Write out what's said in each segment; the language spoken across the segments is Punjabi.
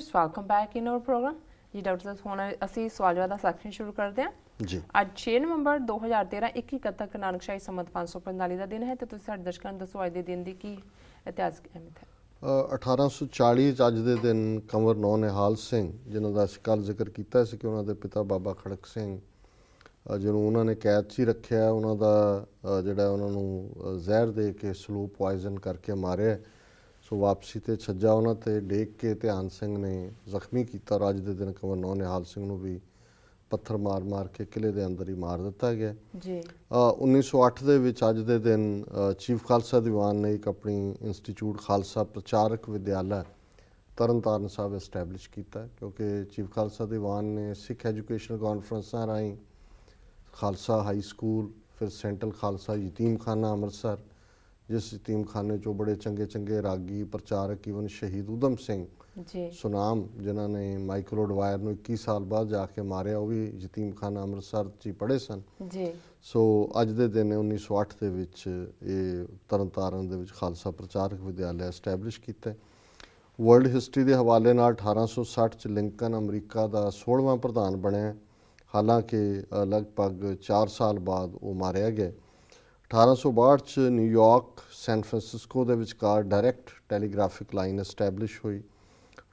viewers, welcome back in our program. जी डॉक्टर साहब ਹੁਣ ਅਸੀਂ ਸਵਾਲ ਜਵਾਬ ਦਾ ਸੈਕਸ਼ਨ ਸ਼ੁਰੂ ਕਰਦੇ ਹਾਂ ਜੀ। ਅੱਜ 6 ਨਵੰਬਰ 2013 21 ਤੱਕ ਨਾਨਕਸ਼ਾਹੀ ਸੰਮਤ 545 ਦਾ ਦਿਨ ਹੈ ਤੇ ਤੁਸੀਂ ਸਾਡੇ ਦਰਸ਼ਕਾਂ ਨੂੰ ਦੱਸੋ ਅੱਜ ਦੇ ਦਿਨ ਦੀ ਕੀ ਇਤਿਹਾਸਕ ਅਹਿਮੀਅਤ ਹੈ। 1840 ਚ ਅੱਜ ਦੇ ਦਿਨ ਕੰਵਰ ਨੌ ਨਿਹਾਲ ਸਿੰਘ, ਜਿਨ੍ਹਾਂ ਦਾ ਅਸੀਂ ਕੱਲ੍ਹ ਜ਼ਿਕਰ ਕੀਤਾ ਸੀ ਕਿ ਉਹਨਾਂ ਦੇ ਪਿਤਾ ਬਾਬਾ ਖੜਕ ਸਿੰਘ ਜਿਹਨੂੰ ਉਹਨਾਂ ਨੇ ਕੈਦ 'ਚ ਹੀ ਰੱਖਿਆ, ਉਹਨਾਂ ਦਾ ਜਿਹੜਾ ਉਹਨਾਂ ਨੂੰ ਜ਼ਹਿਰ ਦੇ ਕੇ ਸਲੋ ਪੋਇਜ਼ਨ ਕਰਕੇ ਮਾਰਿਆ। ਸੋ ਵਾਪਸੀ ਤੇ ਛੱਜਾ ਉਹਨਾਂ ਤੇ ਡੇਗ ਕੇ ਧਿਆਨ ਸਿੰਘ ਨੇ ਜ਼ਖਮੀ ਕੀਤਾ ਔਰ ਅੱਜ ਦੇ ਦਿਨ ਕੰਵਰ ਨੌ ਨਿਹਾਲ ਸਿੰਘ ਨੂੰ ਵੀ ਪੱਥਰ ਮਾਰ ਮਾਰ ਕੇ ਕਿਲੇ ਦੇ ਅੰਦਰ ਹੀ ਮਾਰ ਦਿੱਤਾ ਗਿਆ ਜੀ। 1908 ਦੇ ਵਿੱਚ ਅੱਜ ਦੇ ਦਿਨ ਚੀਫ ਖਾਲਸਾ ਦੀਵਾਨ ਨੇ ਇੱਕ ਆਪਣੀ ਇੰਸਟੀਚਿਊਟ ਖਾਲਸਾ ਪ੍ਰਚਾਰਕ ਵਿਦਿਆਲਾ ਤਰਨਤਾਰਨ ਸਾਹਿਬ ਐਸਟੈਬਲਿਸ਼ ਕੀਤਾ, ਕਿਉਂਕਿ ਚੀਫ ਖਾਲਸਾ ਦੀਵਾਨ ਨੇ ਸਿੱਖ ਐਜੂਕੇਸ਼ਨਲ ਕਾਨਫਰੰਸਾਂ ਰਾਹੀਂ ਖਾਲਸਾ ਹਾਈ ਸਕੂਲ, ਫਿਰ ਸੈਂਟਰਲ ਖਾਲਸਾ ਯਤੀਮਖਾਨਾ ਅੰਮ੍ਰਿਤਸਰ, ਜਿਸ ਯਤੀਮਖਾਨੇ 'ਚੋਂ ਬੜੇ ਚੰਗੇ ਚੰਗੇ ਰਾਗੀ ਪ੍ਰਚਾਰਕ ਈਵਨ ਸ਼ਹੀਦ ਊਧਮ ਸਿੰਘ ਸੁਨਾਮ, ਜਿਨ੍ਹਾਂ ਨੇ ਮਾਈਕਲ ਐਡਵਾਇਰ ਨੂੰ 21 ਸਾਲ ਬਾਅਦ ਜਾ ਕੇ ਮਾਰਿਆ, ਉਹ ਵੀ ਯਤੀਮਖਾਨਾ ਅੰਮ੍ਰਿਤਸਰ 'ਚ ਹੀ ਪੜ੍ਹੇ ਸਨ ਜੀ। ਸੋ ਅੱਜ ਦੇ ਦਿਨ 1908 ਦੇ ਵਿੱਚ ਇਹ ਤਰਨਤਾਰਨ ਦੇ ਵਿੱਚ ਖਾਲਸਾ ਪ੍ਰਚਾਰਕ ਵਿਦਿਆਲਿਆ ਐਸਟੈਬਲਿਸ਼ ਕੀਤਾ। ਵਰਲਡ ਹਿਸਟਰੀ ਦੇ ਹਵਾਲੇ ਨਾਲ 1860 'ਚ ਲਿੰਕਨ ਅਮਰੀਕਾ ਦਾ 16ਵਾਂ ਪ੍ਰਧਾਨ ਬਣਿਆ, ਹਾਲਾਂਕਿ ਲਗਭਗ 4 ਸਾਲ ਬਾਅਦ ਉਹ ਮਾਰਿਆ ਗਿਆ। 1862 'ਚ ਨਿਊਯਾਰਕ ਸੈਨ ਫਰਾਂਸਿਸਕੋ ਦੇ ਵਿਚਕਾਰ ਡਾਇਰੈਕਟ ਟੈਲੀਗ੍ਰਾਫਿਕ ਲਾਈਨ ਐਸਟੈਬਲਿਸ਼ ਹੋਈ।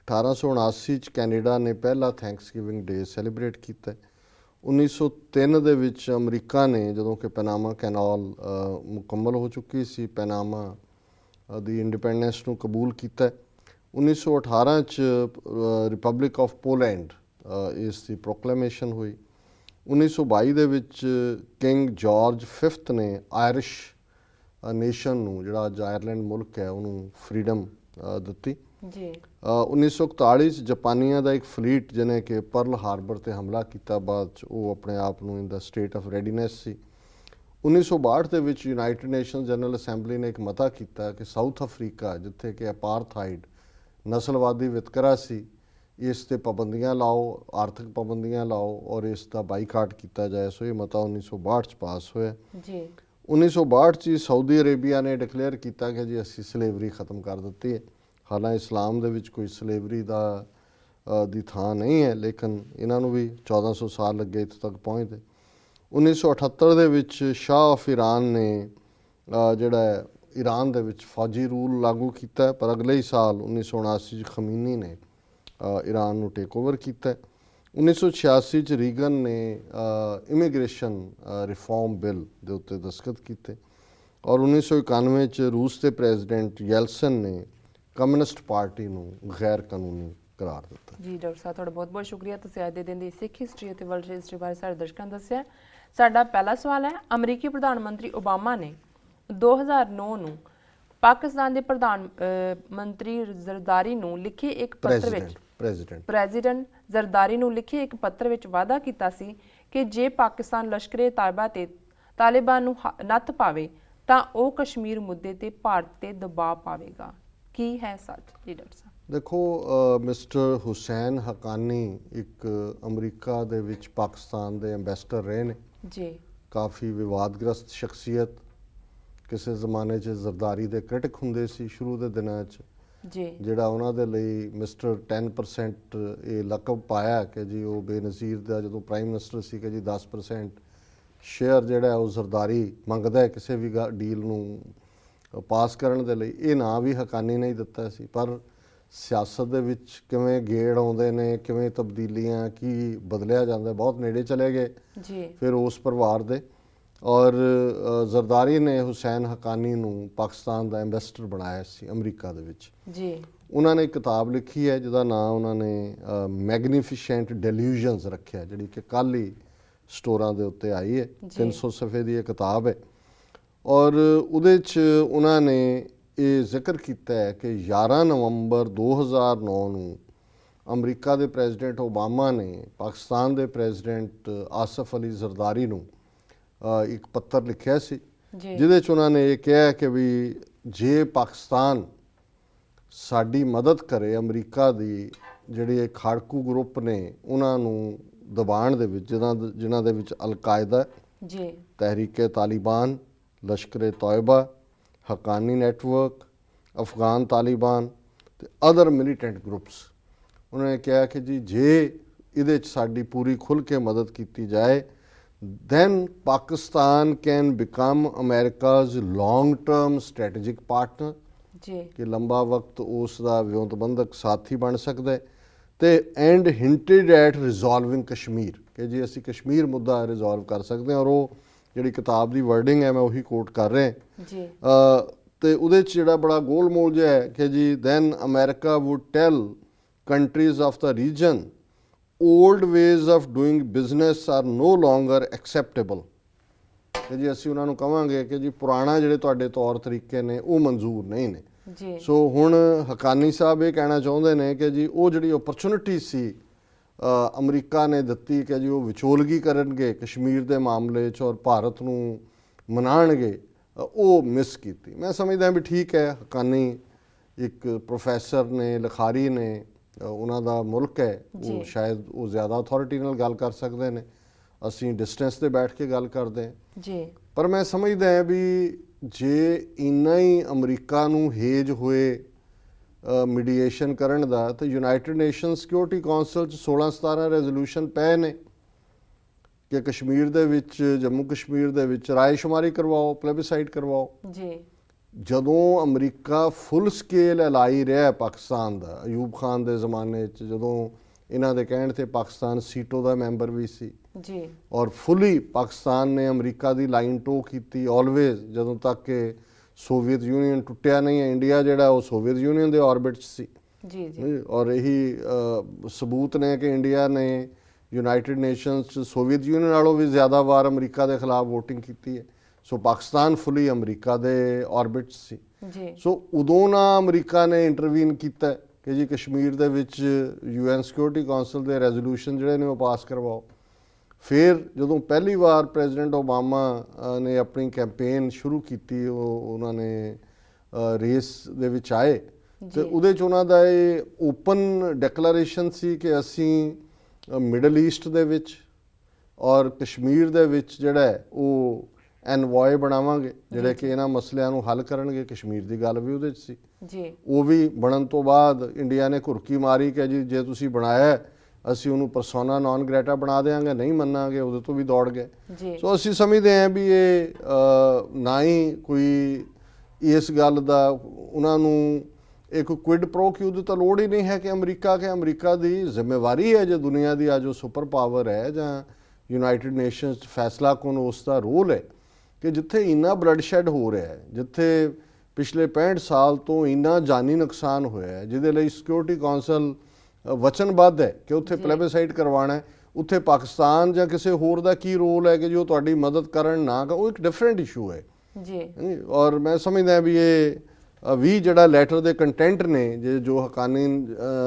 1879 'ਚ ਕੈਨੇਡਾ ਨੇ ਪਹਿਲਾ ਥੈਂਕਸਗਿਵਿੰਗ ਡੇ ਸੈਲੀਬ੍ਰੇਟ ਕੀਤਾ। 1903 ਦੇ ਵਿੱਚ ਅਮਰੀਕਾ ਨੇ, ਜਦੋਂ ਕਿ ਪੈਨਾਮਾ ਕੈਨਾਲ ਮੁਕੰਮਲ ਹੋ ਚੁੱਕੀ ਸੀ, ਪੈਨਾਮਾ ਦੀ ਇੰਡੀਪੈਂਡੈਂਸ ਨੂੰ ਕਬੂਲ ਕੀਤਾ। 1918 'ਚ ਰਿਪਬਲਿਕ ਆਫ ਪੋਲੈਂਡ ਇਸ ਦੀ ਪ੍ਰੋਕਲੇਮੇਸ਼ਨ ਹੋਈ। 1922 ਦੇ ਵਿੱਚ ਕਿੰਗ ਜਾਰਜ ਫਿਫਥ ਨੇ ਆਇਰਿਸ਼ ਨੇਸ਼ਨ ਨੂੰ, ਜਿਹੜਾ ਅੱਜ ਆਇਰਲੈਂਡ ਮੁਲਕ ਹੈ, ਉਹਨੂੰ ਫਰੀਡਮ ਦਿੱਤੀ ਜੀ। 1941 'ਚ ਜਾਪਾਨੀਆਂ ਦਾ ਇੱਕ ਫਲੀਟ, ਜਿਹਨੇ ਕਿ ਪਰਲ ਹਾਰਬਰ 'ਤੇ ਹਮਲਾ ਕੀਤਾ, ਬਾਅਦ 'ਚ ਉਹ ਆਪਣੇ ਆਪ ਨੂੰ ਇਨ ਦਾ ਸਟੇਟ ਆਫ ਰੈਡੀਨੈਸ ਸੀ। 1962 ਦੇ ਵਿੱਚ ਯੂਨਾਈਟਿਡ ਨੇਸ਼ਨਸ ਜਨਰਲ ਅਸੈਂਬਲੀ ਨੇ ਇੱਕ ਮਤਾ ਕੀਤਾ ਕਿ ਸਾਊਥ ਅਫਰੀਕਾ, ਜਿੱਥੇ ਕਿ ਅਪਾਰਥਾਈਡ ਨਸਲਵਾਦੀ ਵਿਤਕਰਾ ਸੀ, ਇਸ 'ਤੇ ਪਾਬੰਦੀਆਂ ਲਾਓ, ਆਰਥਿਕ ਪਾਬੰਦੀਆਂ ਲਾਓ ਔਰ ਇਸ ਦਾ ਬਾਈਕਾਟ ਕੀਤਾ ਜਾਏ। ਸੋ ਇਹ ਮਤਾ 1962 'ਚ ਪਾਸ ਹੋਇਆ ਜੀ। 1962 'ਚ ਸਾਊਦੀ ਅਰੇਬੀਆ ਨੇ ਡਿਕਲੇਅਰ ਕੀਤਾ ਕਿ ਜੀ ਅਸੀਂ ਸਲੇਵਰੀ ਖ਼ਤਮ ਕਰ ਦਿੱਤੀ ਹੈ। ਹਾਲਾਂਕਿ ਇਸਲਾਮ ਦੇ ਵਿੱਚ ਕੋਈ ਸਲੇਵਰੀ ਦੀ ਥਾਂ ਨਹੀਂ ਹੈ, ਲੇਕਿਨ ਇਹਨਾਂ ਨੂੰ ਵੀ 1400 ਸਾਲ ਲੱਗੇ ਇੱਥੇ ਤੱਕ ਪਹੁੰਚਦੇ। 1978 ਦੇ ਵਿੱਚ ਸ਼ਾਹ ਆਫ ਈਰਾਨ ਨੇ ਜਿਹੜਾ ਈਰਾਨ ਦੇ ਵਿੱਚ ਫੌਜੀ ਰੂਲ ਲਾਗੂ ਕੀਤਾ, ਪਰ ਅਗਲੇ ਹੀ ਸਾਲ 1979 'ਚ ਖਮੀਨੀ ਨੇ ਈਰਾਨ ਨੂੰ ਟੇਕ ਓਵਰ ਕੀਤਾ। 1986 'ਚ ਰੀਗਨ ਨੇ ਇਮੀਗ੍ਰੇਸ਼ਨ ਰਿਫਾਰਮ ਬਿੱਲ ਦੇ ਉੱਤੇ ਦਸਤਖਤ ਕੀਤੇ ਔਰ 1991 'ਚ ਰੂਸ ਦੇ ਪ੍ਰੈਜ਼ੀਡੈਂਟ ਯੈਲਸਨ ਨੇ ਕਮਿਊਨਿਸਟ ਪਾਰਟੀ ਨੂੰ ਗੈਰ ਕਾਨੂੰਨੀ ਕਰਾਰ ਦਿੱਤਾ। ਜੀ ਡਾਕਟਰ ਸਾਹਿਬ, ਤੁਹਾਡਾ ਬਹੁਤ ਬਹੁਤ ਸ਼ੁਕਰੀਆ, ਤੁਸੀਂ ਅੱਜ ਦੇ ਦਿਨ ਦੀ ਸਿੱਖ ਹਿਸਟਰੀ ਅਤੇ ਵਰਲਡ ਹਿਸਟਰੀ ਬਾਰੇ ਸਾਡੇ ਦਰਸ਼ਕਾਂ ਨੂੰ ਦੱਸਿਆ। ਸਾਡਾ ਪਹਿਲਾ ਸਵਾਲ ਹੈ, ਅਮਰੀਕੀ ਪ੍ਰਧਾਨ ਮੰਤਰੀ ਓਬਾਮਾ ਨੇ 2009 ਨੂੰ ਪਾਕਿਸਤਾਨ ਦੇ ਪ੍ਰਧਾਨ ਮੰਤਰੀ ਜ਼ਰਦਾਰੀ ਨੂੰ ਲਿਖੇ ਇੱਕ ਪੱਤਰ ਵਿੱਚ ਪ੍ਰੈਜ਼ੀਡੈਂਟ ਜ਼ਰਦਾਰੀ ਨੂੰ ਲਿਖੇ ਇੱਕ ਪੱਤਰ ਵਿੱਚ ਵਾਅਦਾ ਕੀਤਾ ਸੀ ਕਿ ਜੇ ਪਾਕਿਸਤਾਨ ਲਸ਼ਕਰੇ ਤਾਇਬਾ ਤੇ ਤਾਲਿਬਾਨ ਨੂੰ ਨੱਥ ਪਾਵੇ ਤਾਂ ਉਹ ਕਸ਼ਮੀਰ ਮੁੱਦੇ ਤੇ ਭਾਰਤ ਤੇ ਦਬਾਅ ਪਾਵੇਗਾ। ਕੀ ਹੈ ਸੱਚ ਜੀ ਡਾਕਟਰ ਸਾਹਿਬ? ਦੇਖੋ, ਮਿਸਟਰ ਹੁਸੈਨ ਹਕਾਨੀ ਇੱਕ ਅਮਰੀਕਾ ਦੇ ਵਿੱਚ ਪਾਕਿਸਤਾਨ ਦੇ ਐਂਬੈਸਡਰ ਰਹੇ ਨੇ ਜੀ। ਕਾਫੀ ਵਿਵਾਦਗ੍ਰਸਤ ਸ਼ਖਸੀਅਤ, ਕਿਸੇ ਜ਼ਮਾਨੇ 'ਚ ਜ਼ਰਦਾਰੀ ਦੇ ਕ੍ਰਿਟਿਕ ਹੁੰਦੇ ਸੀ ਸ਼ੁਰੂ ਦੇ ਦਿਨਾਂ 'ਚ ਜੀ, ਜਿਹੜਾ ਉਹਨਾਂ ਦੇ ਲਈ ਮਿਸਟਰ 10% ਇਹ ਲਕਬ ਪਾਇਆ ਕਿ ਜੀ ਉਹ ਬੇਨਜ਼ੀਰ ਦਾ ਜਦੋਂ ਪ੍ਰਾਈਮ ਮਿਨਿਸਟਰ ਸੀ ਕਿ ਜੀ 10% ਸ਼ੇਅਰ ਜਿਹੜਾ ਉਹ ਜ਼ਰਦਾਰੀ ਮੰਗਦਾ ਹੈ ਕਿਸੇ ਵੀ ਡੀਲ ਨੂੰ ਪਾਸ ਕਰਨ ਦੇ ਲਈ। ਇਹ ਨਾਂ ਵੀ ਹਕਾਨੀ ਨੇ ਹੀ ਦਿੱਤਾ ਸੀ, ਪਰ ਸਿਆਸਤ ਦੇ ਵਿੱਚ ਕਿਵੇਂ ਗੇੜ ਆਉਂਦੇ ਨੇ, ਕਿਵੇਂ ਤਬਦੀਲੀਆਂ, ਕੀ ਬਦਲਿਆ ਜਾਂਦਾ, ਬਹੁਤ ਨੇੜੇ ਚਲੇ ਗਏ ਜੀ ਫਿਰ ਉਸ ਪਰਿਵਾਰ ਦੇ। ਔਰ ਜ਼ਰਦਾਰੀ ਨੇ ਹੁਸੈਨ ਹਕਾਨੀ ਨੂੰ ਪਾਕਿਸਤਾਨ ਦਾ ਐਂਬੈਸਡਰ ਬਣਾਇਆ ਸੀ ਅਮਰੀਕਾ ਦੇ ਵਿੱਚ ਜੀ। ਉਹਨਾਂ ਨੇ ਇੱਕ ਕਿਤਾਬ ਲਿਖੀ ਹੈ ਜਿਹਦਾ ਨਾਂ ਉਹਨਾਂ ਨੇ ਮੈਗਨੀਫੀਸ਼ੈਂਟ ਡਿਲਿਊਜ਼ਨਸ ਰੱਖਿਆ, ਜਿਹੜੀ ਕਿ ਕੱਲ੍ਹ ਹੀ ਸਟੋਰਾਂ ਦੇ ਉੱਤੇ ਆਈ ਹੈ। 300 ਸਫ਼ੇ ਦੀ ਇਹ ਕਿਤਾਬ ਹੈ ਔਰ ਉਹਦੇ 'ਚ ਉਹਨਾਂ ਨੇ ਇਹ ਜ਼ਿਕਰ ਕੀਤਾ ਹੈ ਕਿ 11 ਨਵੰਬਰ 2009 ਨੂੰ ਅਮਰੀਕਾ ਦੇ ਪ੍ਰੈਜ਼ੀਡੈਂਟ ਓਬਾਮਾ ਨੇ ਪਾਕਿਸਤਾਨ ਦੇ ਪ੍ਰੈਜ਼ੀਡੈਂਟ ਆਸਫ ਅਲੀ ਜ਼ਰਦਾਰੀ ਨੂੰ ਇੱਕ ਪੱਤਰ ਲਿਖਿਆ ਸੀ, ਜਿਹਦੇ 'ਚ ਉਹਨਾਂ ਨੇ ਇਹ ਕਿਹਾ ਕਿ ਵੀ ਜੇ ਪਾਕਿਸਤਾਨ ਸਾਡੀ ਮਦਦ ਕਰੇ, ਅਮਰੀਕਾ ਦੀ ਜਿਹੜੇ ਖਾੜਕੂ ਗਰੁੱਪ ਨੇ ਉਹਨਾਂ ਨੂੰ ਦਬਾਉਣ ਦੇ ਵਿੱਚ, ਜਿਨ੍ਹਾਂ ਦੇ ਵਿੱਚ ਅਲ-ਕਾਇਦਾ ਜੀ, ਤਹਿਰੀਕ ਤਾਲਿਬਾਨ, ਲਸ਼ਕਰ ਤੌਇਬਾ, ਹਕਾਨੀ ਨੈਟਵਰਕ, ਅਫਗਾਨ ਤਾਲਿਬਾਨ ਤੇ ਅਦਰ ਮਿਲੀਟੈਂਟ ਗਰੁੱਪਸ, ਉਹਨਾਂ ਨੇ ਕਿਹਾ ਕਿ ਜੀ ਜੇ ਇਹਦੇ 'ਚ ਸਾਡੀ ਪੂਰੀ ਖੁੱਲ੍ਹ ਕੇ ਮਦਦ ਕੀਤੀ ਜਾਏ then Pakistan can become America's long-term strategic partner ਜੀ ਕਿ ਲੰਬਾ ਵਕਤ ਉਸ ਦਾ ਵਿਉਂਤਬੰਧਕ ਸਾਥੀ ਬਣ ਸਕਦਾ ਹੈ ਤੇ ਐਂਡ ਹਿੰਟਡ ਐਟ ਰਿਜ਼ੋਲਵਿੰਗ ਕਸ਼ਮੀਰ ਕਿ ਜੀ ਅਸੀਂ ਕਸ਼ਮੀਰ ਮੁੱਦਾ ਰਿਜ਼ੋਲਵ ਕਰ ਸਕਦੇ ਹਾਂ। ਔਰ ਉਹ ਜਿਹੜੀ ਕਿਤਾਬ ਦੀ ਵਰਡਿੰਗ ਹੈ ਮੈਂ ਉਹੀ ਕੋਟ ਕਰ ਰਿਹਾ ਜੀ ਤੇ ਉਹਦੇ 'ਚ ਜਿਹੜਾ ਬੜਾ ਗੋਲਮੋਲ ਜਿਹਾ ਹੈ ਕਿ ਜੀ then America would tell countries of the region old ways of doing business are no longer acceptable ਕਿ ਜੀ ਅਸੀਂ ਉਹਨਾਂ ਨੂੰ ਕਵਾਂਗੇ ਕਿ ਜੀ ਪੁਰਾਣਾ ਜਿਹੜੇ ਤੁਹਾਡੇ ਤੌਰ ਤਰੀਕੇ ਨੇ ਉਹ ਮਨਜ਼ੂਰ ਨਹੀਂ ਨੇ। ਜੀ ਸੋ ਹੁਣ ਹਕਾਨੀ ਸਾਹਿਬ ਇਹ ਕਹਿਣਾ ਚਾਹੁੰਦੇ ਨੇ ਕਿ ਜੀ ਉਹ ਜਿਹੜੀ ਓਪਰਚੁਨਿਟੀ ਸੀ ਅਮਰੀਕਾ ਨੇ ਦਿੱਤੀ ਕਿ ਜੀ ਉਹ ਵਿਚੋਲਗੀ ਕਰਨਗੇ ਕਸ਼ਮੀਰ ਦੇ ਮਾਮਲੇ 'ਚ ਔਰ ਭਾਰਤ ਨੂੰ ਮਨਾਣਗੇ, ਉਹ ਮਿਸ ਕੀਤੀ। ਮੈਂ ਸਮਝਦਾ ਵੀ ਠੀਕ ਹੈ, ਹਕਾਨੀ ਇੱਕ ਪ੍ਰੋਫੈਸਰ ਨੇ, ਲਿਖਾਰੀ ਨੇ, ਉਹਨਾਂ ਦਾ ਮੁਲਕ ਹੈ, ਉਹ ਸ਼ਾਇਦ ਉਹ ਜ਼ਿਆਦਾ ਅਥਾਰਟੀ ਨਾਲ ਗੱਲ ਕਰ ਸਕਦੇ ਨੇ, ਅਸੀਂ ਡਿਸਟੈਂਸ ਤੇ ਬੈਠ ਕੇ ਗੱਲ ਕਰਦੇ ਹਾਂ ਜੀ। ਪਰ ਮੈਂ ਸਮਝਦਾ ਹਾਂ ਵੀ ਜੇ ਇੰਨਾ ਹੀ ਅਮਰੀਕਾ ਨੂੰ ਹੇਜ ਹੋਏ ਮੀਡੀਏਸ਼ਨ ਕਰਨ ਦਾ ਤਾਂ ਯੂਨਾਈਟਿਡ ਨੇਸ਼ਨ ਸਿਕਿਉਰਿਟੀ ਕੌਂਸਲ 'ਚ 16-17 ਰੈਜ਼ੋਲੂਸ਼ਨ ਪਏ ਨੇ ਕਿ ਕਸ਼ਮੀਰ ਦੇ ਵਿੱਚ, ਜੰਮੂ ਕਸ਼ਮੀਰ ਦੇ ਵਿੱਚ ਰਾਏਸ਼ੁਮਾਰੀ ਕਰਵਾਓ, ਪਲੇਬਿਸਾਈਡ ਕਰਵਾਓ। ਜੀ ਜਦੋਂ ਅਮਰੀਕਾ ਫੁੱਲ ਸਕੇਲ ਐਲਾਈ ਰਿਹਾ ਪਾਕਿਸਤਾਨ ਦਾ, ਅਯੂਬ ਖਾਨ ਦੇ ਜ਼ਮਾਨੇ 'ਚ ਜਦੋਂ ਇਹਨਾਂ ਦੇ ਕਹਿਣ ਤੇ ਪਾਕਿਸਤਾਨ ਸੀਟੋ ਦਾ ਮੈਂਬਰ ਵੀ ਸੀ ਜੀ ਔਰ ਫੁੱਲੀ ਪਾਕਿਸਤਾਨ ਨੇ ਅਮਰੀਕਾ ਦੀ ਲਾਈਨ ਟੋ ਕੀਤੀ ਆਲਵੇਜ਼, ਜਦੋਂ ਤੱਕ ਕਿ ਸੋਵੀਅਤ ਯੂਨੀਅਨ ਟੁੱਟਿਆ ਨਹੀਂ ਹੈ। ਇੰਡੀਆ ਜਿਹੜਾ ਉਹ ਸੋਵੀਅਤ ਯੂਨੀਅਨ ਦੇ ਆਰਬਿਟ 'ਚ ਸੀ ਜੀ ਜੀ ਔਰ ਇਹੀ ਸਬੂਤ ਨੇ ਕਿ ਇੰਡੀਆ ਨੇ ਯੂਨਾਈਟਿਡ ਨੇਸ਼ਨਸ 'ਚ ਸੋਵੀਅਤ ਯੂਨੀਅਨ ਨਾਲੋਂ ਵੀ ਜ਼ਿਆਦਾ ਵਾਰ ਅਮਰੀਕਾ ਦੇ ਖਿਲਾਫ ਵੋਟਿੰਗ ਕੀਤੀ ਹੈ। ਸੋ ਪਾਕਿਸਤਾਨ ਫੁੱਲੀ ਅਮਰੀਕਾ ਦੇ ਆਰਬਿਟ 'ਚ ਸੀ। ਜੀ ਸੋ ਉਦੋਂ ਨਾ ਅਮਰੀਕਾ ਨੇ ਇੰਟਰਵੀਨ ਕੀਤਾ ਕਿ ਜੀ ਕਸ਼ਮੀਰ ਦੇ ਵਿੱਚ UN ਸਿਕਿਉਰਿਟੀ ਕੌਂਸਲ ਦੇ ਰੈਜ਼ੋਲੂਸ਼ਨ ਜਿਹੜੇ ਨੇ ਉਹ ਪਾਸ ਕਰਵਾਓ। ਫਿਰ ਜਦੋਂ ਪਹਿਲੀ ਵਾਰ ਪ੍ਰੈਜ਼ੀਡੈਂਟ ਓਬਾਮਾ ਨੇ ਆਪਣੀ ਕੈਂਪੇਨ ਸ਼ੁਰੂ ਕੀਤੀ, ਉਹਨਾਂ ਨੇ ਰੇਸ ਦੇ ਵਿੱਚ ਆਏ ਤੇ ਉਹਦੇ 'ਚ ਉਹਨਾਂ ਦਾ ਇਹ ਓਪਨ ਡੈਕਲੇਰੇਸ਼ਨ ਸੀ ਕਿ ਅਸੀਂ ਮਿਡਲ ਈਸਟ ਦੇ ਵਿੱਚ ਔਰ ਕਸ਼ਮੀਰ ਦੇ ਵਿੱਚ ਜਿਹੜਾ ਹੈ ਉਹ ਐਨਵॉय ਬਣਾਵਾਂਗੇ ਜਿਹੜੇ ਕਿ ਇਹਨਾਂ ਮਸਲਿਆਂ ਨੂੰ ਹੱਲ ਕਰਨਗੇ। ਕਸ਼ਮੀਰ ਦੀ ਗੱਲ ਵੀ ਉਹਦੇ 'ਚ ਸੀ ਜੀ। ਉਹ ਵੀ ਬਣਨ ਤੋਂ ਬਾਅਦ ਇੰਡੀਆ ਨੇ ਘੁਰਕੀ ਮਾਰੀ ਕਿ ਜੀ ਜੇ ਤੁਸੀਂ ਬਣਾਇਆ ਅਸੀਂ ਉਹਨੂੰ ਪਰਸੋਨਾ ਨਾਨ ਗ੍ਰੈਟਾ ਬਣਾ ਦੇਵਾਂਗੇ, ਨਹੀਂ ਮੰਨਾਂਗੇ, ਉਹਦੇ ਤੋਂ ਵੀ ਦੌੜ ਗਏ। ਸੋ ਅਸੀਂ ਸਮਝਦੇ ਹਾਂ ਵੀ ਇਹ ਨਾ ਹੀ ਕੋਈ ਇਸ ਗੱਲ ਦਾ ਉਹਨਾਂ ਨੂੰ ਇੱਕ ਕੁਇਡ ਪ੍ਰੋ ਕਿਊ ਦੀ ਤਾਂ ਲੋੜ ਹੀ ਨਹੀਂ ਹੈ ਕਿ ਅਮਰੀਕਾ ਦੀ ਜ਼ਿੰਮੇਵਾਰੀ ਹੈ ਜੇ ਦੁਨੀਆ ਦੀ ਅੱਜ ਉਹ ਸੁਪਰ ਪਾਵਰ ਹੈ ਜਾਂ ਯੂਨਾਈਟਿਡ ਨੇਸ਼ਨਸ 'ਚ ਫੈਸਲਾ ਕੌਣ, ਉਸ ਦਾ ਰੋਲ ਹੈ ਕਿ ਜਿੱਥੇ ਇੰਨਾ ਬਲੱਡ ਸ਼ੈਡ ਹੋ ਰਿਹਾ ਹੈ, ਜਿੱਥੇ ਪਿਛਲੇ 65 ਸਾਲ ਤੋਂ ਇੰਨਾ ਜਾਨੀ ਨੁਕਸਾਨ ਹੋਇਆ ਹੈ, ਜਿਹਦੇ ਲਈ ਸਿਕਿਉਰਿਟੀ ਕੌਂਸਲ ਵਚਨਬੱਧ ਹੈ ਕਿ ਉੱਥੇ ਪਲੇਬਿਸਾਈਡ ਕਰਵਾਉਣਾ ਹੈ, ਉੱਥੇ ਪਾਕਿਸਤਾਨ ਜਾਂ ਕਿਸੇ ਹੋਰ ਦਾ ਕੀ ਰੋਲ ਹੈ ਕਿ ਜੋ ਤੁਹਾਡੀ ਮਦਦ ਕਰਨ ਨਾ, ਉਹ ਇੱਕ ਡਿਫਰੈਂਟ ਇਸ਼ੂ ਹੈ ਜੀ। ਔਰ ਮੈਂ ਸਮਝਦਾ ਵੀ ਇਹ ਵੀ ਜਿਹੜਾ ਲੈਟਰ ਦੇ ਕੰਟੈਂਟ ਨੇ ਜੋ ਹਕਾਨੀ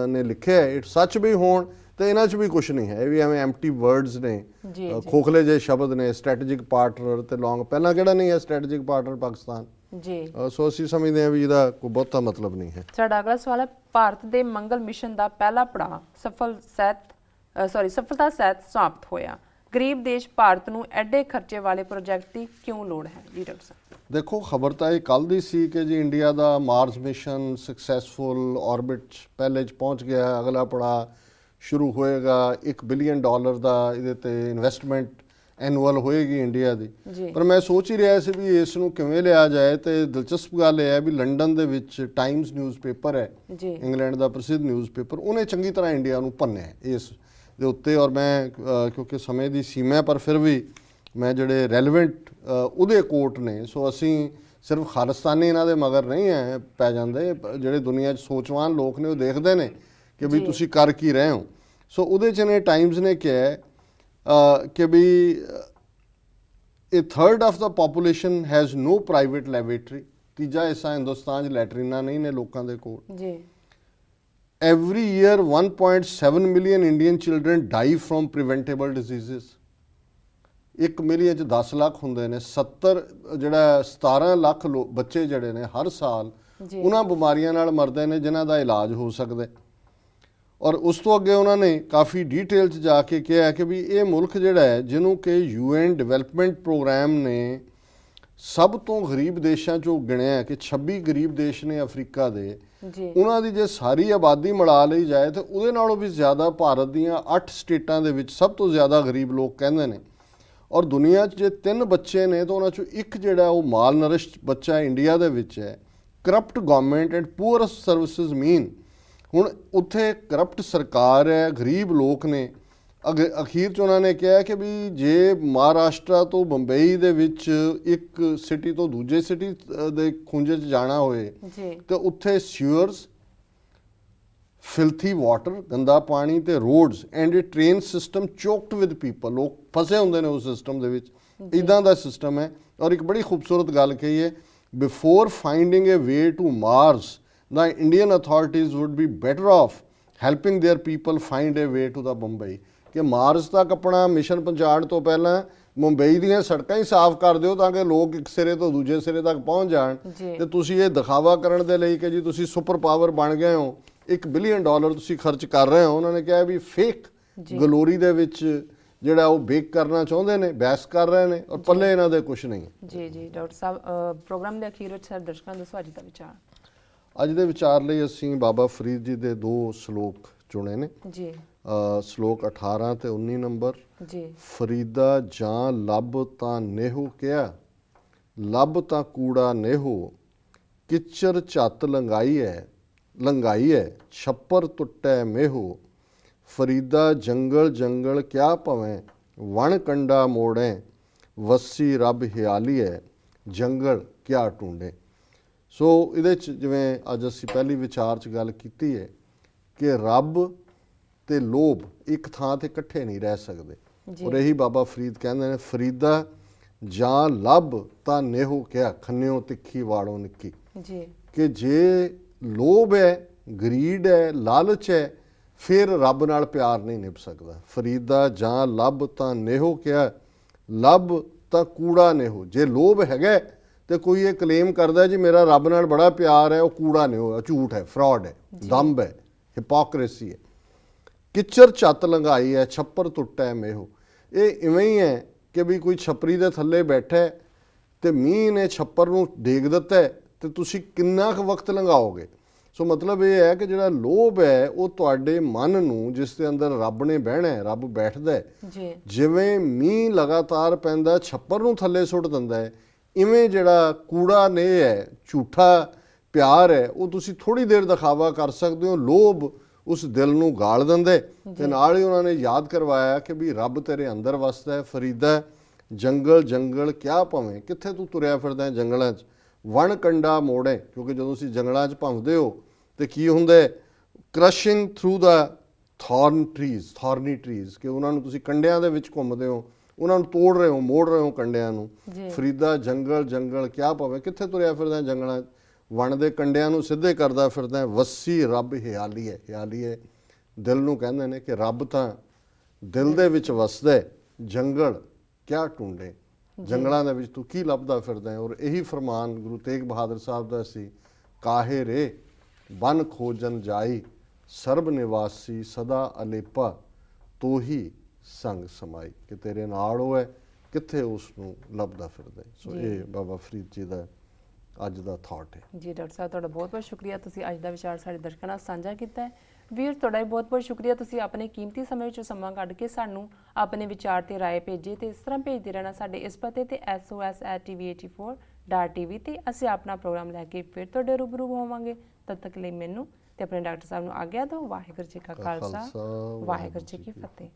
ਨੇ ਲਿਖਿਆ ਇਹ ਸੱਚ ਵੀ ਹੋਣ ਤੇ ਇਹਨਾਂ 'ਚ ਵੀ ਕੁਝ ਨਹੀਂ ਹੈ, ਇਹ ਵੀ ਐਵੇਂ ਐਮਪਟੀ ਵਰਡਸ ਨੇ, ਖੋਖਲੇ ਜਿਹੇ ਸ਼ਬਦ ਨੇ। ਸਟ੍ਰੈਟੇਜਿਕ ਪਾਰਟਨਰ ਤੇ ਲੌਂਗ, ਪਹਿਲਾਂ ਕਿਹੜਾ ਨਹੀਂ ਹੈ ਸਟ੍ਰੈਟੇਜਿਕ ਪਾਰਟਨਰ ਪਾਕਿਸਤਾਨ ਜੀ। ਸੋ ਅਸੀਂ ਸਮਝਦੇ ਹਾਂ ਵੀ ਇਹਦਾ ਕੋਈ ਬਹੁਤਾ ਮਤਲਬ ਨਹੀਂ ਹੈ। ਸਾਡਾ ਅਗਲਾ ਸਵਾਲ ਹੈ, ਭਾਰਤ ਦੇ ਮੰਗਲ ਮਿਸ਼ਨ ਦਾ ਪਹਿਲਾ ਪੜਾਅ ਸਫਲਤਾ ਸਹਿਤ ਸਮਾਪਤ ਹੋਇਆ। ਗਰੀਬ ਦੇਸ਼ ਭਾਰਤ ਨੂੰ ਐਡੇ ਖਰਚੇ ਵਾਲੇ ਪ੍ਰੋਜੈਕਟ ਦੀ ਕਿਉਂ ਲੋੜ ਹੈ ਜੀ ਡਾਕਟਰ ਸਾਹਿਬ? ਦੇਖੋ, ਖਬਰ ਤਾਂ ਇਹ ਕੱਲ ਦੀ ਸੀ ਕਿ ਜੀ ਇੰਡੀਆ ਦਾ ਮਾਰਸ ਮਿਸ਼ਨ ਸਕਸੈਸਫੁਲ ਆਰਬਿਟ ਪਹਿਲੇ 'ਚ ਪਹੁੰਚ ਗਿਆ। ਅਗਲਾ ਪੜਾਅ ਸ਼ੁਰੂ ਹੋਏਗਾ, $1 ਬਿਲੀਅਨ ਦਾ ਇਹਦੇ ਤੇ ਇਨਵੈਸਟਮੈਂਟ ਐਨੂਅਲ ਹੋਏਗੀ ਇੰਡੀਆ ਦੀ। ਪਰ ਮੈਂ ਸੋਚ ਹੀ ਰਿਹਾ ਸੀ ਵੀ ਇਸ ਨੂੰ ਕਿਵੇਂ ਲਿਆ ਜਾਏ ਤੇ ਦਿਲਚਸਪ ਗੱਲ ਇਹ ਹੈ ਵੀ ਲੰਡਨ ਦੇ ਵਿੱਚ ਟਾਈਮਸ ਨਿਊਜ਼ਪੇਪਰ ਹੈ, ਇੰਗਲੈਂਡ ਦਾ ਪ੍ਰਸਿੱਧ ਨਿਊਜ਼ਪੇਪਰ, ਉਹਨੇ ਚੰਗੀ ਤਰ੍ਹਾਂ ਇੰਡੀਆ ਨੂੰ ਭੰਨਿਆ ਇਸ ਦੇ ਉੱਤੇ। ਔਰ ਮੈਂ ਕਿਉਂਕਿ ਸਮੇਂ ਦੀ ਸੀਮਾ ਪਰ ਫਿਰ ਵੀ ਮੈਂ ਜਿਹੜੇ ਰੈਲੇਵੈਂਟ ਉਹਦੇ ਕੋਟ ਨੇ, ਸੋ ਅਸੀਂ ਸਿਰਫ ਖਾਲਿਸਤਾਨੀ ਇਹਨਾਂ ਦੇ ਮਗਰ ਨਹੀਂ ਹੈ ਪੈ ਜਾਂਦੇ, ਜਿਹੜੇ ਦੁਨੀਆ 'ਚ ਸੋਚਵਾਨ ਲੋਕ ਨੇ ਉਹ ਦੇਖਦੇ ਨੇ ਕਿ ਵੀ ਤੁਸੀਂ ਕਰ ਕੀ ਰਹੇ ਹੋ। ਸੋ ਉਹਦੇ 'ਚ ਨੇ ਟਾਈਮਸ ਨੇ ਕਿਹਾ ਕਿ ਵੀ third of the population has no private laboratory, ਤੀਜਾ ਹਿੱਸਾ ਹਿੰਦੁਸਤਾਨ 'ਚ ਲੈਟਰੀਨਾਂ ਨਹੀਂ ਨੇ ਲੋਕਾਂ ਦੇ ਕੋਲ ਜੀ। Every year 1.7 million Indian children die from preventable diseases. 1 million 'ਚ 10 ਲੱਖ ਹੁੰਦੇ ਨੇ, 17 ਲੱਖ ਬੱਚੇ ਜਿਹੜੇ ਨੇ ਹਰ ਸਾਲ ਉਹਨਾਂ ਬਿਮਾਰੀਆਂ ਨਾਲ ਮਰਦੇ ਨੇ ਜਿਨ੍ਹਾਂ ਦਾ ਇਲਾਜ ਹੋ ਸਕਦਾ। ਔਰ ਉਸ ਤੋਂ ਅੱਗੇ ਉਹਨਾਂ ਨੇ ਕਾਫੀ ਡੀਟੇਲ 'ਚ ਜਾ ਕੇ ਕਿਹਾ ਕਿ ਵੀ ਇਹ ਮੁਲਕ ਜਿਹੜਾ ਹੈ ਜਿਹਨੂੰ ਕਿ UN ਡਿਵੈਲਪਮੈਂਟ ਪ੍ਰੋਗਰਾਮ ਨੇ ਸਭ ਤੋਂ ਗਰੀਬ ਦੇਸ਼ਾਂ 'ਚੋਂ ਗਿਣਿਆ ਕਿ 26 ਗਰੀਬ ਦੇਸ਼ ਨੇ ਅਫਰੀਕਾ ਦੇ, ਜੀ ਉਹਨਾਂ ਦੀ ਜੇ ਸਾਰੀ ਆਬਾਦੀ ਮਿਲਾ ਲਈ ਜਾਏ ਤਾਂ ਉਹਦੇ ਨਾਲੋਂ ਵੀ ਜ਼ਿਆਦਾ ਭਾਰਤ ਦੀਆਂ 8 ਸਟੇਟਾਂ ਦੇ ਵਿੱਚ ਸਭ ਤੋਂ ਜ਼ਿਆਦਾ ਗਰੀਬ ਲੋਕ ਕਹਿੰਦੇ ਨੇ। ਔਰ ਦੁਨੀਆ 'ਚ ਜੇ 3 ਬੱਚੇ ਨੇ ਤਾਂ ਉਹਨਾਂ 'ਚੋਂ ਇੱਕ ਜਿਹੜਾ ਉਹ ਮਾਲ ਨਰਿਸ਼ਡ ਬੱਚਾ ਇੰਡੀਆ ਦੇ ਵਿੱਚ ਹੈ। ਕਰਪਟ ਗਵਰਨਮੈਂਟ ਐਂਡ ਪੂਅਰੈਸਟ ਸਰਵਿਸਿਜ਼ ਮੀਨ, ਹੁਣ ਉੱਥੇ ਕਰਪਟ ਸਰਕਾਰ ਹੈ, ਗਰੀਬ ਲੋਕ ਨੇ। ਅਖੀਰ 'ਚ ਉਹਨਾਂ ਨੇ ਕਿਹਾ ਕਿ ਵੀ ਜੇ ਮਹਾਰਾਸ਼ਟਰ ਤੋਂ ਬੰਬਈ ਦੇ ਵਿੱਚ ਇੱਕ ਸਿਟੀ ਤੋਂ ਦੂਜੇ ਸਿਟੀ ਦੇ ਖੁੰਝੇ 'ਚ ਜਾਣਾ ਹੋਏ ਜੀ ਤੇ ਉੱਥੇ ਸੀਵਰਸ, ਫਿਲਥੀ ਵਾਟਰ, ਗੰਦਾ ਪਾਣੀ ਤੇ ਰੋਡਸ ਐਂਡ ਇਹ ਟ੍ਰੇਨ ਸਿਸਟਮ ਚੋਕਡ ਵਿਦ ਪੀਪਲ, ਲੋਕ ਫਸੇ ਹੁੰਦੇ ਨੇ ਉਸ ਸਿਸਟਮ ਦੇ ਵਿੱਚ। ਇਦਾਂ ਦਾ ਸਿਸਟਮ ਹੈ। ਔਰ ਇੱਕ ਬੜੀ ਖੂਬਸੂਰਤ ਗੱਲ ਕਹੀ ਹੈ, before finding a way to Mars the Indian authorities would be better off helping their people find a way to the Mumbai, ਕਿ ਮਾਰਸ ਤੱਕ ਆਪਣਾ ਮਿਸ਼ਨ ਪਹੁੰਚਾਉਣ ਤੋਂ ਪਹਿਲਾਂ ਮੁੰਬਈ ਦੀਆਂ ਸੜਕਾਂ ਹੀ ਸਾਫ਼ ਕਰ ਦਿਓ ਤਾਂ ਕਿ ਲੋਕ ਇੱਕ ਸਿਰੇ ਤੋਂ ਦੂਜੇ ਸਿਰੇ ਤੱਕ ਪਹੁੰਚ ਜਾਣ। ਤੇ ਤੁਸੀਂ ਇਹ ਦਿਖਾਵਾ ਕਰਨ ਦੇ ਲਈ ਕਿ ਜੀ ਤੁਸੀਂ ਸੁਪਰ ਪਾਵਰ ਬਣ ਗਏ ਹੋ, $1 ਬਿਲੀਅਨ ਤੁਸੀਂ ਖਰਚ ਕਰ ਰਹੇ ਹੋ, ਉਹਨਾਂ ਨੇ ਕਿਹਾ ਵੀ ਫੇਕ ਗਲੋਰੀ ਦੇ ਵਿੱਚ ਜਿਹੜਾ ਉਹ ਬੇਕ ਕਰਨਾ ਚਾਹੁੰਦੇ ਨੇ, ਬਹਿਸ ਕਰ ਰਹੇ ਨੇ, ਔਰ ਪੱਲੇ ਇਹਨਾਂ ਦੇ ਕੁਝ ਨਹੀਂ। ਜੀ ਜੀ ਡਾਕਟਰ ਸਾਹਿਬ, ਪ੍ਰੋਗਰਾਮ ਦੇ ਅਖੀਰ ਵਿੱਚ ਸਾਡੇ ਦਰਸ਼ਕਾਂ ਨੂੰ ਦੱਸੋ ਅੱਜ ਦਾ ਵਿਚਾਰ। ਅੱਜ ਦੇ ਵਿਚਾਰ ਲਈ ਅਸੀਂ ਬਾਬਾ ਫਰੀਦ ਜੀ ਦੇ 2 ਸ਼ਲੋਕ ਚੁਣੇ ਨੇ ਜੀ। ਸ਼ਲੋਕ 18 ਤੇ 19 ਨੰਬਰ। ਜੀ ਫਰੀਦਾ ਜਾਂ ਲੱਭ ਤਾਂ ਨੇਹੋ ਕਿਹਾ, ਲੱਭ ਤਾਂ ਕੂੜਾ ਨੇਹੋ, ਕਿਚਰ ਝੱਤ ਲੰਗਾਈ ਹੈ ਛੱਪਰ ਟੁੱਟੈ ਮੇਹੋ, ਫਰੀਦਾ ਜੰਗਲ ਜੰਗਲ ਕਿਆ ਭਵੇਂ, ਵਣ ਕੰਡਾ ਮੋੜੈ, ਵੱਸੀ ਰੱਬ ਹਿਆਲੀ ਹੈ, ਜੰਗਲ ਕਿਆ ਟੂੰਡੇ। ਸੋ ਇਹਦੇ 'ਚ ਜਿਵੇਂ ਅੱਜ ਅਸੀਂ ਪਹਿਲੀ ਵਿਚਾਰ 'ਚ ਗੱਲ ਕੀਤੀ ਹੈ ਕਿ ਰੱਬ ਤੇ ਲੋਭ ਇੱਕ ਥਾਂ ਤੇ ਇਕੱਠੇ ਨਹੀਂ ਰਹਿ ਸਕਦੇ। ਔਰ ਇਹੀ ਬਾਬਾ ਫਰੀਦ ਕਹਿੰਦੇ ਨੇ, ਫਰੀਦਾ ਜਾਂ ਲੱਭ ਤਾਂ ਨੇਹੋ ਕਿਹਾ, ਖੰਨਿਓ ਤਿੱਖੀ ਵਾੜੋ ਨਿੱਕੀ। ਜੀ ਕਿ ਜੇ ਲੋਭ ਹੈ, ਗਰੀਡ ਹੈ, ਲਾਲਚ ਹੈ, ਫਿਰ ਰੱਬ ਨਾਲ ਪਿਆਰ ਨਹੀਂ ਨਿਭ ਸਕਦਾ। ਫਰੀਦਾ ਜਾਂ ਲੱਭ ਤਾਂ ਨੇਹੋ ਕਿਹਾ, ਲੱਭ ਤਾਂ ਕੂੜਾ ਨੇਹੋ। ਜੇ ਲੋਭ ਹੈਗਾ ਤੇ ਕੋਈ ਇਹ ਕਲੇਮ ਕਰਦਾ ਜੀ ਮੇਰਾ ਰੱਬ ਨਾਲ ਬੜਾ ਪਿਆਰ ਹੈ, ਉਹ ਕੂੜਾ ਨਹੀਂ ਹੋਇਆ, ਝੂਠ ਹੈ, ਫਰਾਡ ਹੈ, ਦੰਭ ਹੈ, ਹਿਪੋਕ੍ਰੇਸੀ ਹੈ। ਕਿਚਰ ਝੱਤ ਲੰਘਾਈ ਹੈ, ਛੱਪਰ ਟੁੱਟਾ ਮੇਹੋ। ਇਹ ਇਵੇਂ ਹੀ ਹੈ ਕਿ ਵੀ ਕੋਈ ਛੱਪਰੀ ਦੇ ਥੱਲੇ ਬੈਠਾ ਤੇ ਮੀਂਹ ਨੇ ਛੱਪਰ ਨੂੰ ਡੇਗ ਦਿੱਤਾ ਤੇ ਤੁਸੀਂ ਕਿੰਨਾ ਕੁ ਵਕਤ ਲੰਘਾਓਗੇ। ਸੋ ਮਤਲਬ ਇਹ ਹੈ ਕਿ ਜਿਹੜਾ ਲੋਭ ਹੈ ਉਹ ਤੁਹਾਡੇ ਮਨ ਨੂੰ, ਜਿਸ ਦੇ ਅੰਦਰ ਰੱਬ ਨੇ ਬਹਿਣਾ ਹੈ, ਰੱਬ ਬੈਠਦਾ ਹੈ, ਜਿਵੇਂ ਮੀਂਹ ਲਗਾਤਾਰ ਪੈਂਦਾ ਛੱਪਰ ਨੂੰ ਥੱਲੇ ਸੁੱਟ ਦਿੰਦਾ ਹੈ, ਇਵੇਂ ਜਿਹੜਾ ਕੂੜਾ ਨੇ ਹੈ, ਝੂਠਾ ਪਿਆਰ ਹੈ, ਉਹ ਤੁਸੀਂ ਥੋੜੀ ਦੇਰ ਦਿਖਾਵਾ ਕਰ ਸਕਦੇ ਹੋ, ਲੋਭ ਉਸ ਦਿਲ ਨੂੰ ਗਾਲ ਦਿੰਦੇ। ਤੇ ਨਾਲ ਹੀ ਉਹਨਾਂ ਨੇ ਯਾਦ ਕਰਵਾਇਆ ਕਿ ਵੀ ਰੱਬ ਤੇਰੇ ਅੰਦਰ ਵਸਦਾ ਹੈ। ਫਰੀਦਾ ਜੰਗਲ ਜੰਗਲ ਕਿਆ ਭਵੇਂ, ਕਿੱਥੇ ਤੂੰ ਤੁਰਿਆ ਫਿਰਦਾ ਹੈ ਜੰਗਲਾਂ 'ਚ, ਵਣ ਕੰਡਾ ਮੋੜੇ, ਕਿਉਂਕਿ ਜਦੋਂ ਤੁਸੀਂ ਜੰਗਲਾਂ 'ਚ ਭੰਵਦੇ ਹੋ ਤੇ ਕੀ ਹੁੰਦਾ, ਕ੍ਰਸ਼ਿੰਗ ਥਰੂ ਦਾ ਥਾਰਨੀ ਟਰੀਜ਼, ਕਿ ਉਹਨਾਂ ਨੂੰ ਤੁਸੀਂ ਕੰਡਿਆਂ ਦੇ ਵਿੱਚ ਘੁੰਮਦੇ ਹੋ, ਉਹਨਾਂ ਨੂੰ ਤੋੜ ਰਹੇ ਹੋ, ਮੋੜ ਰਹੇ ਹੋ ਕੰਡਿਆਂ ਨੂੰ। ਫਰੀਦਾ ਜੰਗਲ ਜੰਗਲ ਕਿਆ ਭਵੇਂ, ਕਿੱਥੇ ਤੁਰਿਆ ਫਿਰਦਾ ਜੰਗਲਾਂ 'ਚ, ਵਣ ਦੇ ਕੰਡਿਆਂ ਨੂੰ ਸਿੱਧੇ ਕਰਦਾ ਫਿਰਦਾ। ਵੱਸੀ ਰੱਬ ਹਿਆਲੀ ਹੈ, ਦਿਲ ਨੂੰ ਕਹਿੰਦੇ ਨੇ ਕਿ ਰੱਬ ਤਾਂ ਦਿਲ ਦੇ ਵਿੱਚ ਵਸਦਾ, ਜੰਗਲ ਕਿਆ ਟੂੰਡੇ, ਜੰਗਲਾਂ ਦੇ ਵਿੱਚ ਤੂੰ ਕੀ ਲੱਭਦਾ ਫਿਰਦਾ। ਔਰ ਇਹੀ ਫਰਮਾਨ ਗੁਰੂ ਤੇਗ ਬਹਾਦਰ ਸਾਹਿਬ ਦਾ ਸੀ, ਕਾਹੇ ਰੇ ਬਨ ਖੋਜਨ ਜਾਈ, ਸਰਬ ਨਿਵਾਸੀ ਸਦਾ ਅਲੇਪਾ, ਤੋਹੀ ਸੰਗ ਸਮਾਈ, ਕਿ ਤੇਰੇ ਨਾਲ ਉਹ ਹੈ, ਕਿੱਥੇ ਉਸ ਨੂੰ ਲੱਭਦਾ ਫਿਰਦਾ। ਸੋ ਇਹ ਬਾਬਾ ਫਰੀਦ ਜੀ ਦਾ ਅੱਜ ਦਾ ਥਾਟ ਹੈ। ਜੀ ਡਾਕਟਰ ਸਾਹਿਬ, ਤੁਹਾਡਾ ਬਹੁਤ ਬਹੁਤ ਸ਼ੁਕਰੀਆ, ਤੁਸੀਂ ਅੱਜ ਦਾ ਵਿਚਾਰ ਸਾਡੇ ਦਰਸ਼ਕਾਂ ਨਾਲ ਸਾਂਝਾ ਕੀਤਾ ਹੈ। ਵੀਰ, ਤੁਹਾਡਾ ਵੀ ਬਹੁਤ ਬਹੁਤ ਸ਼ੁਕਰੀਆ, ਤੁਸੀਂ ਆਪਣੇ ਕੀਮਤੀ ਸਮੇਂ ਵਿੱਚੋਂ ਸਮਾਂ ਕੱਢ ਕੇ ਸਾਨੂੰ ਆਪਣੇ ਵਿਚਾਰ ਤੇ ਰਾਏ ਭੇਜੇ, ਤੇ ਇਸ ਤਰ੍ਹਾਂ ਭੇਜਦੇ ਰਹਿਣਾ ਸਾਡੇ ਇਸ ਪਤੇ ਤੇ sos@tv84.tv ਤੇ ਅਸੀਂ ਆਪਣਾ ਪ੍ਰੋਗਰਾਮ ਲੈ ਕੇ ਫਿਰ ਤੁਹਾਡੇ ਰੂਬਰੂ ਹੋਵਾਂਗੇ। ਤਦ ਤੱਕ ਲਈ ਮੈਨੂੰ ਤੇ ਆਪਣੇ ਡਾਕਟਰ ਸਾਹਿਬ ਨੂੰ ਆਗਿਆ ਦਿਓ। ਵਾਹਿਗੁਰੂ ਜੀ ਕਾ ਖਾਲਸਾ, ਵਾਹਿਗੁਰੂ ਜੀ ਕੀ ਫਤਿਹ।